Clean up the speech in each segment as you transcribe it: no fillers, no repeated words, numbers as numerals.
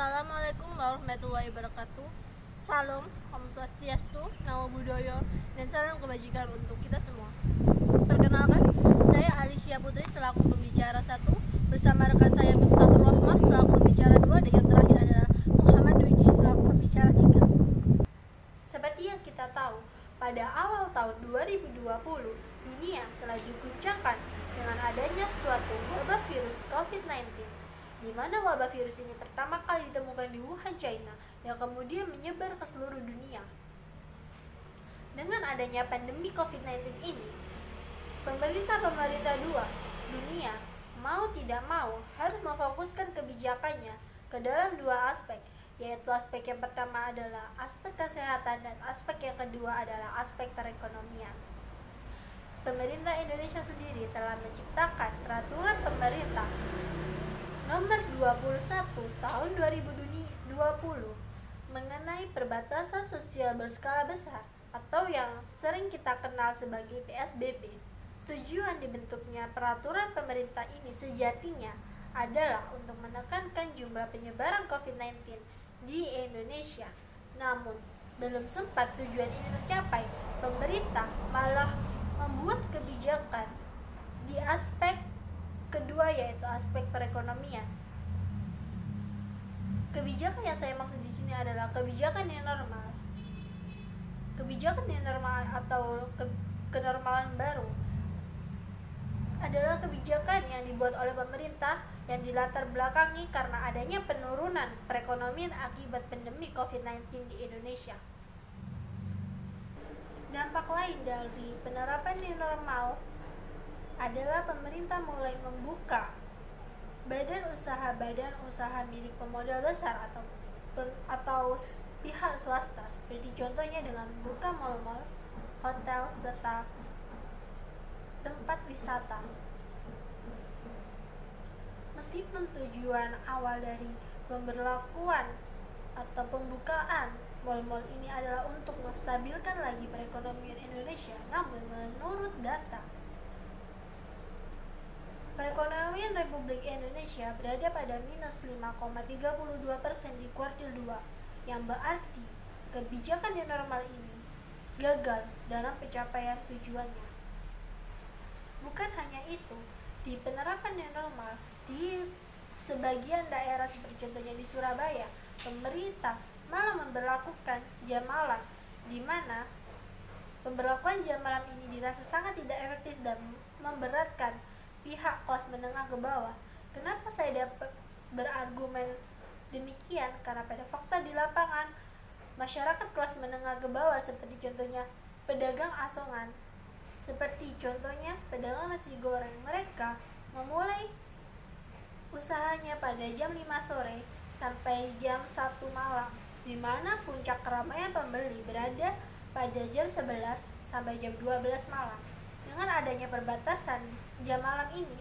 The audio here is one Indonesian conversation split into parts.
Assalamualaikum warahmatullahi wabarakatuh. Salam, Om Swastiastu, Namo Buddhaya, dan salam kebajikan untuk kita semua. Perkenalkan, saya Alicia Putri selaku pembicara 1 bersama rekan saya Miftahur Rahmah selaku pembicara 2 dan yang terakhir adalah Muhammad Dwiki selaku pembicara 3. Seperti yang kita tahu, pada awal tahun 2020, dunia telah diguncangkan dengan adanya suatu wabah virus COVID-19, di mana wabah virus ini pertama kali ditemukan di Wuhan, China, yang kemudian menyebar ke seluruh dunia. Dengan adanya pandemi COVID-19 ini, pemerintah dunia mau tidak mau harus memfokuskan kebijakannya ke dalam dua aspek, yaitu aspek yang pertama adalah aspek kesehatan dan aspek yang kedua adalah aspek perekonomian. Pemerintah Indonesia sendiri telah menciptakan peraturan pemerintah nomor 21 tahun 2020 mengenai perbatasan sosial berskala besar atau yang sering kita kenal sebagai PSBB. Tujuan dibentuknya peraturan pemerintah ini sejatinya adalah untuk menekankan jumlah penyebaran COVID-19 di Indonesia. Namun, belum sempat tujuan ini tercapai, pemerintah malah membuat kebijakan di aspek kedua, yaitu aspek perekonomian. Kebijakan yang saya maksud di sini adalah kebijakan yang normal. Kebijakan yang normal atau kenormalan baru adalah kebijakan yang dibuat oleh pemerintah yang dilatar belakangi karena adanya penurunan perekonomian akibat pandemi COVID-19 di Indonesia. Dampak lain dari penerapan new normal adalah pemerintah mulai membuka badan usaha milik pemodal besar atau pihak swasta, seperti contohnya dengan membuka mal-mal, hotel, serta tempat wisata. Meskipun tujuan awal dari pemberlakuan atau pembukaan mal-mal ini adalah untuk menstabilkan lagi perekonomian Indonesia, namun menurut data perekonomian Republik Indonesia berada pada minus 5,32% di kuartil 2, yang berarti kebijakan yang normal ini gagal dalam pencapaian tujuannya. Bukan hanya itu, di penerapan yang normal di sebagian daerah seperti contohnya di Surabaya, pemerintah malah memberlakukan jam malam, di mana pemberlakuan jam malam ini dirasa sangat tidak efektif dan memberatkan pihak kelas menengah ke bawah. Kenapa saya dapat berargumen demikian? Karena pada fakta di lapangan, masyarakat kelas menengah ke bawah seperti contohnya pedagang asongan, seperti contohnya pedagang nasi goreng, mereka memulai usahanya pada jam 5 sore sampai jam 1 malam, di mana puncak keramaian pembeli berada pada jam 11 sampai jam 12 malam. Dengan adanya perbatasan jam malam ini,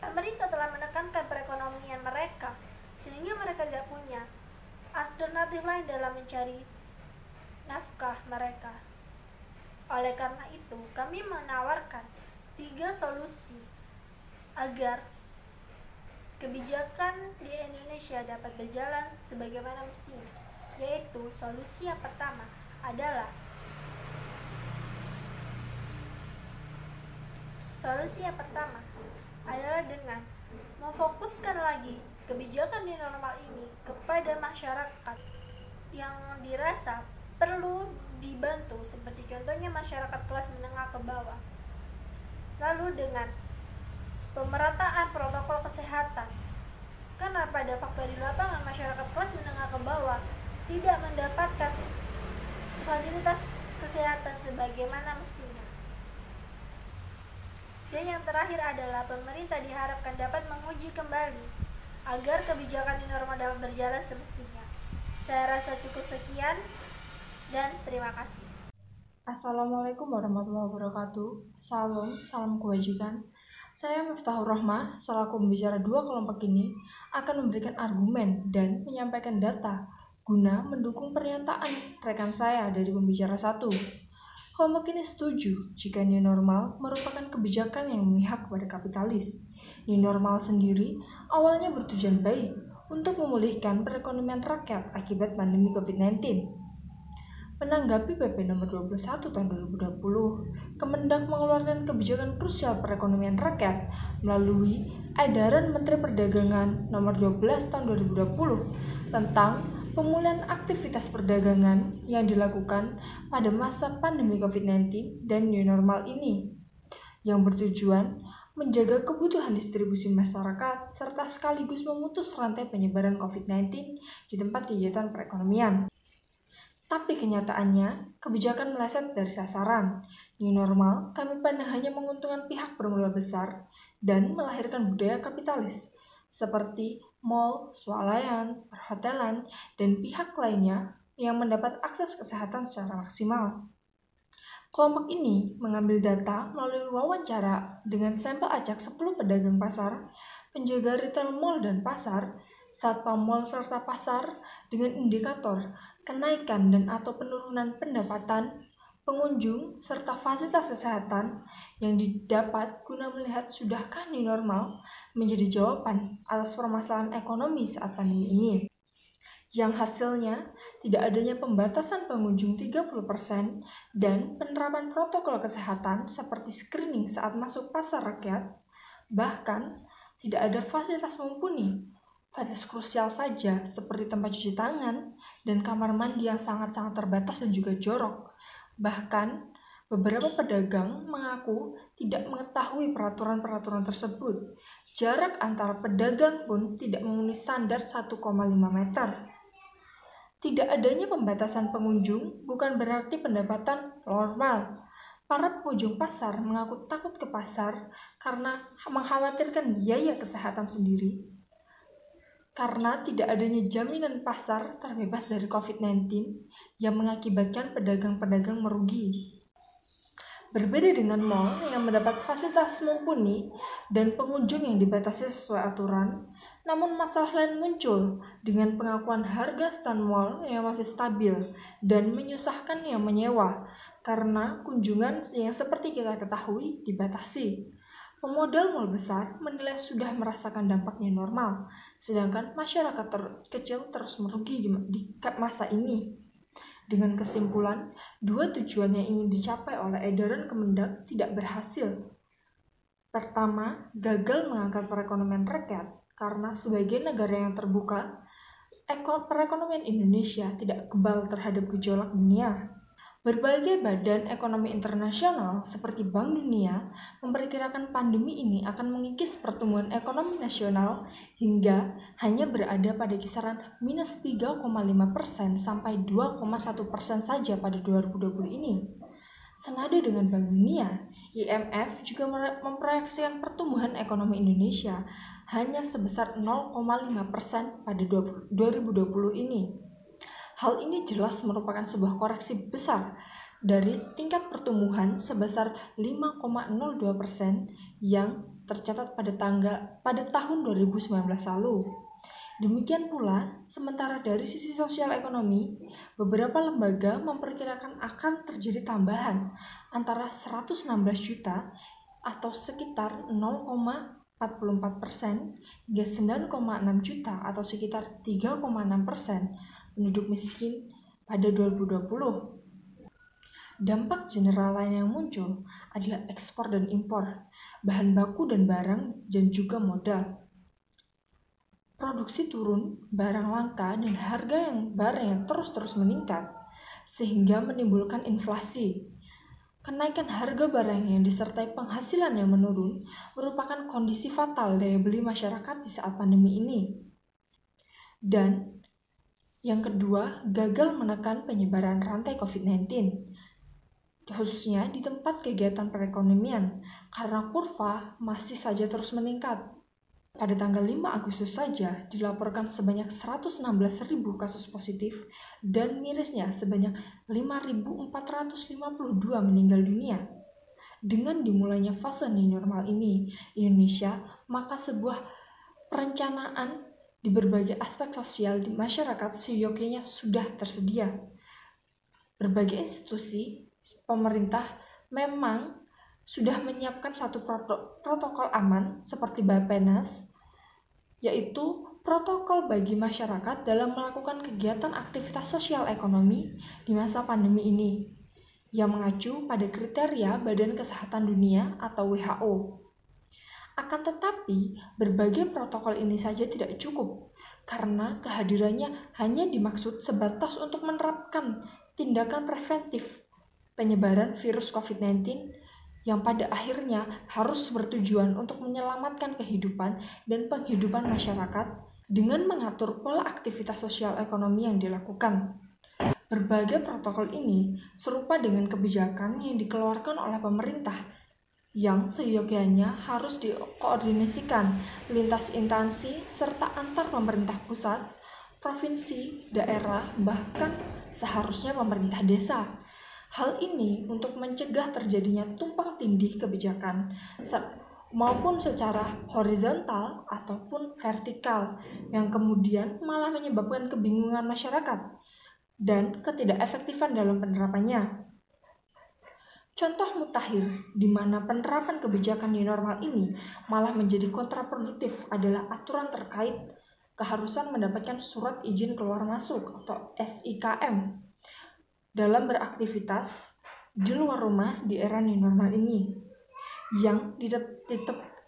pemerintah telah menekankan perekonomian mereka sehingga mereka tidak punya alternatif lain dalam mencari nafkah mereka. Oleh karena itu, kami menawarkan 3 solusi agar kebijakan di Indonesia dapat berjalan sebagaimana mestinya, yaitu solusi yang pertama adalah dengan memfokuskan lagi kebijakan di normal ini kepada masyarakat yang dirasa perlu dibantu, seperti contohnya masyarakat kelas menengah ke bawah. Lalu dengan pemerataan protokol kesehatan, karena pada fakta di lapangan masyarakat kelas menengah ke bawah tidak mendapatkan fasilitas kesehatan sebagaimana mestinya. Dan yang terakhir adalah pemerintah diharapkan dapat menguji kembali agar kebijakan di normal dapat berjalan semestinya. Saya rasa cukup sekian dan terima kasih. Assalamualaikum warahmatullahi wabarakatuh. Salam kebajikan. Saya Miftahur Rahmah selaku pembicara 2 kelompok ini akan memberikan argumen dan menyampaikan data guna mendukung pernyataan rekan saya dari pembicara 1. Kelompok ini setuju jika new normal merupakan kebijakan yang memihak kepada kapitalis. New normal sendiri awalnya bertujuan baik untuk memulihkan perekonomian rakyat akibat pandemi COVID-19. Menanggapi PP nomor 21 tahun 2020, Kemendak mengeluarkan kebijakan krusial perekonomian rakyat melalui edaran Menteri Perdagangan nomor 12 tahun 2020 tentang pemulihan aktivitas perdagangan yang dilakukan pada masa pandemi COVID-19 dan new normal ini, yang bertujuan menjaga kebutuhan distribusi masyarakat serta sekaligus memutus rantai penyebaran COVID-19 di tempat kegiatan perekonomian. Tapi kenyataannya, kebijakan meleset dari sasaran. New normal kami pandang hanya menguntungkan pihak bermodal besar dan melahirkan budaya kapitalis, seperti mal, swalayan, perhotelan, dan pihak lainnya yang mendapat akses kesehatan secara maksimal. Kelompok ini mengambil data melalui wawancara dengan sampel acak 10 pedagang pasar, penjaga retail mal dan pasar, satpam mal serta pasar dengan indikator kenaikan dan atau penurunan pendapatan pengunjung serta fasilitas kesehatan yang didapat guna melihat sudahkah new normal menjadi jawaban atas permasalahan ekonomi saat pandemi ini. Yang hasilnya tidak adanya pembatasan pengunjung 30% dan penerapan protokol kesehatan seperti screening saat masuk pasar rakyat, bahkan tidak ada fasilitas mumpuni. Fasilitas krusial saja seperti tempat cuci tangan dan kamar mandi yang sangat-sangat terbatas dan juga jorok. Bahkan beberapa pedagang mengaku tidak mengetahui peraturan-peraturan tersebut. Jarak antara pedagang pun tidak memenuhi standar 1,5 meter. Tidak adanya pembatasan pengunjung bukan berarti pendapatan normal. Para pengunjung pasar mengaku takut ke pasar karena mengkhawatirkan biaya kesehatan sendiri. Karena tidak adanya jaminan pasar terbebas dari COVID-19 yang mengakibatkan pedagang-pedagang merugi. Berbeda dengan mal yang mendapat fasilitas mumpuni dan pengunjung yang dibatasi sesuai aturan, namun masalah lain muncul dengan pengakuan harga stand mal yang masih stabil dan menyusahkan yang menyewa karena kunjungan yang seperti kita ketahui dibatasi. Pemodal mal besar menilai sudah merasakan dampaknya normal, sedangkan masyarakat kecil terus merugi di masa ini. Dengan kesimpulan, dua tujuan yang ingin dicapai oleh edaran Kemendak tidak berhasil. Pertama, gagal mengangkat perekonomian rakyat, karena sebagai negara yang terbuka, perekonomian Indonesia tidak kebal terhadap gejolak dunia. Berbagai badan ekonomi internasional seperti Bank Dunia memperkirakan pandemi ini akan mengikis pertumbuhan ekonomi nasional hingga hanya berada pada kisaran minus 3,5% sampai 2,1% saja pada 2020 ini. Senada dengan Bank Dunia, IMF juga memproyeksikan pertumbuhan ekonomi Indonesia hanya sebesar 0,5% pada 2020 ini. Hal ini jelas merupakan sebuah koreksi besar dari tingkat pertumbuhan sebesar 5,02% yang tercatat pada tahun 2019 lalu. Demikian pula, sementara dari sisi sosial ekonomi, beberapa lembaga memperkirakan akan terjadi tambahan antara 116 juta atau sekitar 0,44% hingga 9,6 juta atau sekitar 3,6% penduduk miskin pada 2020. Dampak general lain yang muncul adalah ekspor dan impor, bahan baku dan barang, dan juga modal. Produksi turun, barang langka, dan harga barang yang terus-terus meningkat, sehingga menimbulkan inflasi. Kenaikan harga barang yang disertai penghasilan yang menurun merupakan kondisi fatal daya beli masyarakat di saat pandemi ini. Dan yang kedua, gagal menekan penyebaran rantai COVID-19, khususnya di tempat kegiatan perekonomian, karena kurva masih saja terus meningkat. Pada tanggal 5 Agustus saja dilaporkan sebanyak 116.000 kasus positif dan mirisnya sebanyak 5.452 meninggal dunia. Dengan dimulainya fase new normal ini, Indonesia, maka sebuah perencanaan di berbagai aspek sosial di masyarakat seyogyanya sudah tersedia. Berbagai institusi pemerintah memang sudah menyiapkan satu protokol aman seperti Bappenas, yaitu protokol bagi masyarakat dalam melakukan kegiatan aktivitas sosial ekonomi di masa pandemi ini, yang mengacu pada kriteria Badan Kesehatan Dunia atau WHO. Akan tetapi, berbagai protokol ini saja tidak cukup, karena kehadirannya hanya dimaksud sebatas untuk menerapkan tindakan preventif penyebaran virus COVID-19 yang pada akhirnya harus bertujuan untuk menyelamatkan kehidupan dan penghidupan masyarakat dengan mengatur pola aktivitas sosial ekonomi yang dilakukan. Berbagai protokol ini serupa dengan kebijakan yang dikeluarkan oleh pemerintah yang seyogyanya harus dikoordinasikan lintas instansi serta antar pemerintah pusat, provinsi, daerah, bahkan seharusnya pemerintah desa. Hal ini untuk mencegah terjadinya tumpang tindih kebijakan maupun secara horizontal ataupun vertikal yang kemudian malah menyebabkan kebingungan masyarakat dan ketidakefektifan dalam penerapannya. Contoh mutakhir di mana penerapan kebijakan new normal ini malah menjadi kontraproduktif adalah aturan terkait keharusan mendapatkan surat izin keluar masuk atau SIKM dalam beraktivitas di luar rumah di era new normal ini yang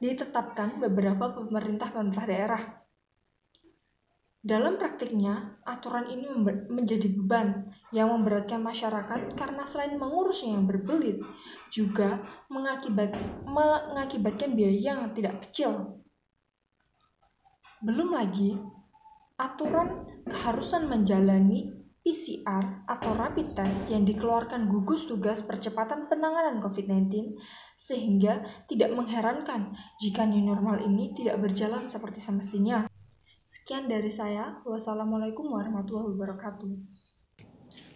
ditetapkan beberapa pemerintah daerah. Dalam praktiknya, aturan ini menjadi beban yang memberatkan masyarakat karena selain mengurusnya yang berbelit, juga mengakibatkan biaya yang tidak kecil. Belum lagi, aturan keharusan menjalani PCR atau rapid test yang dikeluarkan gugus tugas percepatan penanganan COVID-19 sehingga tidak mengherankan jika new normal ini tidak berjalan seperti semestinya. Sekian dari saya. Wassalamualaikum warahmatullahi wabarakatuh.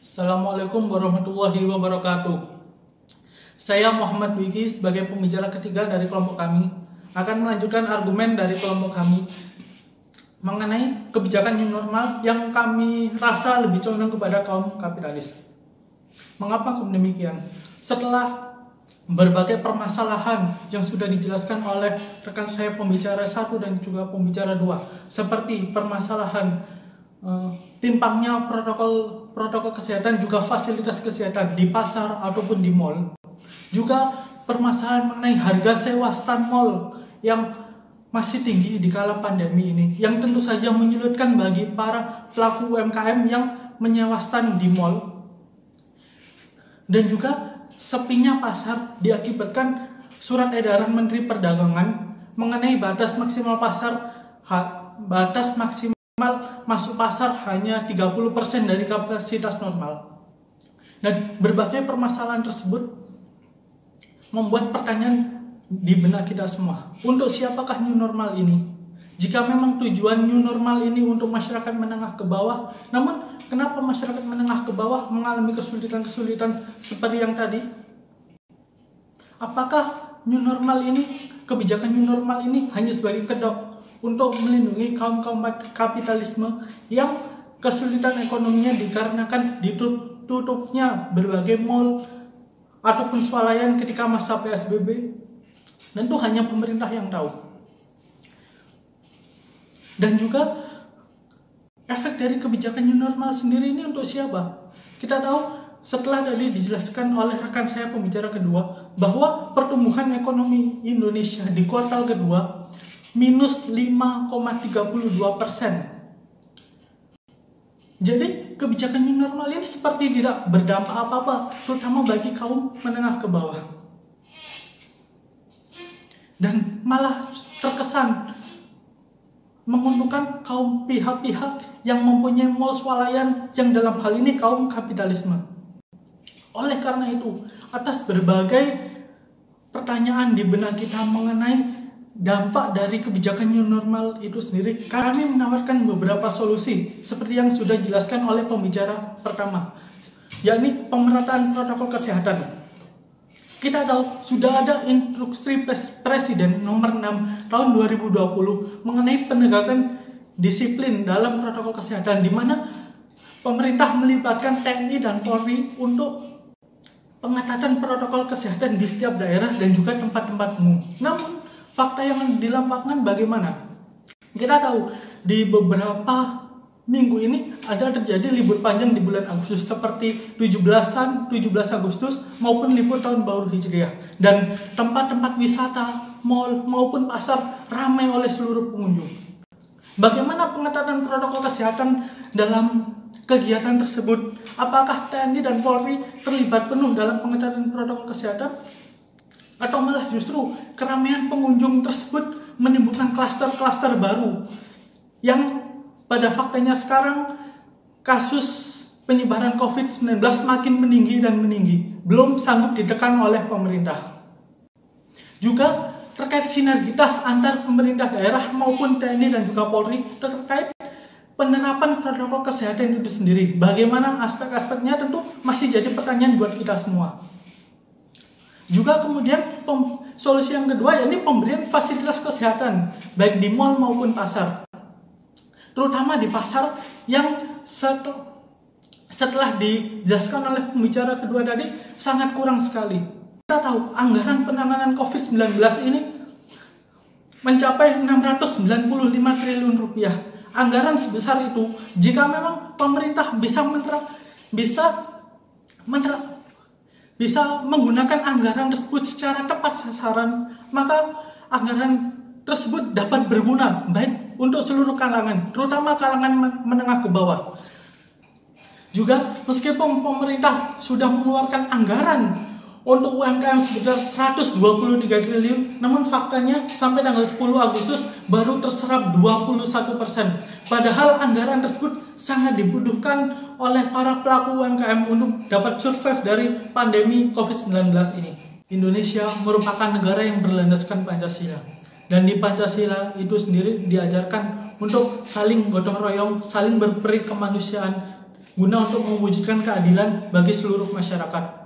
Assalamualaikum warahmatullahi wabarakatuh. Saya Muhammad Wiki sebagai pembicara ketiga dari kelompok kami akan melanjutkan argumen dari kelompok kami mengenai kebijakan new normal yang kami rasa lebih condong kepada kaum kapitalis. Mengapa demikian? Setelah berbagai permasalahan yang sudah dijelaskan oleh rekan saya pembicara 1 dan juga pembicara 2, seperti permasalahan timpangnya protokol kesehatan juga fasilitas kesehatan di pasar ataupun di mal, juga permasalahan mengenai harga sewa stand mall yang masih tinggi di kala pandemi ini, yang tentu saja menyulitkan bagi para pelaku UMKM yang menyewa stand di mal, dan juga sepinya pasar diakibatkan surat edaran Menteri Perdagangan mengenai batas maksimal masuk pasar hanya 30% dari kapasitas normal. Dan berbagai permasalahan tersebut membuat pertanyaan di benak kita semua. Untuk siapakah new normal ini? Jika memang tujuan new normal ini untuk masyarakat menengah ke bawah, namun kenapa masyarakat menengah ke bawah mengalami kesulitan-kesulitan seperti yang tadi? Apakah new normal ini, kebijakan new normal ini hanya sebagai kedok untuk melindungi kaum-kaum kapitalisme yang kesulitan ekonominya dikarenakan ditutupnya berbagai mal ataupun swalayan ketika masa PSBB? Tentu hanya pemerintah yang tahu. Dan juga efek dari kebijakan new normal sendiri ini untuk siapa? Kita tahu setelah tadi dijelaskan oleh rekan saya pembicara kedua bahwa pertumbuhan ekonomi Indonesia di kuartal kedua minus 5,32%. Jadi kebijakan new normal ini seperti tidak berdampak apa-apa, terutama bagi kaum menengah ke bawah. Dan malah terkesan menguntungkan kaum pihak-pihak yang mempunyai mall swalayan yang dalam hal ini kaum kapitalisme. Oleh karena itu, atas berbagai pertanyaan di benak kita mengenai dampak dari kebijakan new normal itu sendiri, kami menawarkan beberapa solusi seperti yang sudah dijelaskan oleh pembicara pertama, yakni pemerataan protokol kesehatan. Kita tahu sudah ada instruksi Presiden nomor 6 tahun 2020 mengenai penegakan disiplin dalam protokol kesehatan, di mana pemerintah melibatkan TNI dan Polri untuk pengetatan protokol kesehatan di setiap daerah dan juga tempat-tempat umum. Namun fakta yang di lapangan bagaimana? Kita tahu di beberapa minggu ini ada terjadi libur panjang di bulan Agustus seperti 17 Agustus maupun libur tahun baru Hijriah, dan tempat-tempat wisata, mal maupun pasar ramai oleh seluruh pengunjung. Bagaimana pengetatan protokol kesehatan dalam kegiatan tersebut? Apakah TNI dan Polri terlibat penuh dalam pengetatan protokol kesehatan? Atau malah justru keramaian pengunjung tersebut menimbulkan klaster-klaster baru yang pada faktanya sekarang kasus penyebaran COVID-19 makin meninggi dan meninggi, belum sanggup ditekan oleh pemerintah. Juga terkait sinergitas antar pemerintah daerah maupun TNI dan juga Polri terkait penerapan protokol kesehatan itu sendiri. Bagaimana aspek-aspeknya tentu masih jadi pertanyaan buat kita semua. Juga kemudian solusi yang kedua yakni pemberian fasilitas kesehatan baik di mal maupun pasar, terutama di pasar yang setelah dijelaskan oleh pembicara kedua tadi sangat kurang sekali. Kita tahu anggaran penanganan COVID-19 ini mencapai 695 triliun rupiah. Anggaran sebesar itu jika memang pemerintah bisa menggunakan anggaran tersebut secara tepat sasaran, maka anggaran tersebut dapat berguna baik untuk seluruh kalangan, terutama kalangan menengah ke bawah. Juga meskipun pemerintah sudah mengeluarkan anggaran untuk UMKM sebesar 123 triliun, namun faktanya sampai tanggal 10 Agustus baru terserap 21%. Padahal anggaran tersebut sangat dibutuhkan oleh para pelaku UMKM untuk dapat survive dari pandemi COVID-19 ini. Indonesia merupakan negara yang berlandaskan Pancasila. Dan di Pancasila itu sendiri diajarkan untuk saling gotong royong, saling berperi kemanusiaan guna untuk mewujudkan keadilan bagi seluruh masyarakat.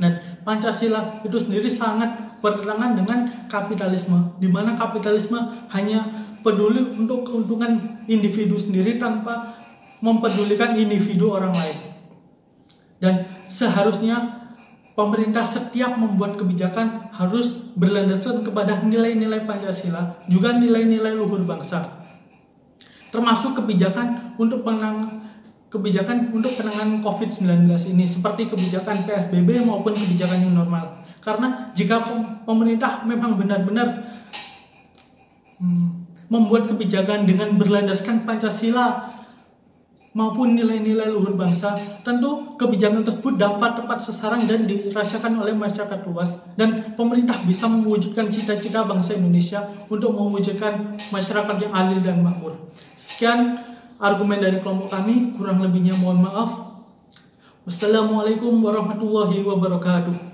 Dan Pancasila itu sendiri sangat bertentangan dengan kapitalisme, di mana kapitalisme hanya peduli untuk keuntungan individu sendiri tanpa mempedulikan individu orang lain. Dan seharusnya pemerintah setiap membuat kebijakan harus berlandaskan kepada nilai-nilai Pancasila, juga nilai-nilai luhur bangsa, termasuk kebijakan untuk penanganan COVID-19 ini, seperti kebijakan PSBB maupun kebijakan yang normal. Karena jika pemerintah memang benar-benar membuat kebijakan dengan berlandaskan Pancasila maupun nilai-nilai luhur bangsa, tentu kebijakan tersebut dapat tepat sasaran dan dirasakan oleh masyarakat luas, dan pemerintah bisa mewujudkan cita-cita bangsa Indonesia untuk mewujudkan masyarakat yang adil dan makmur. Sekian argumen dari kelompok kami, kurang lebihnya mohon maaf. Wassalamualaikum warahmatullahi wabarakatuh.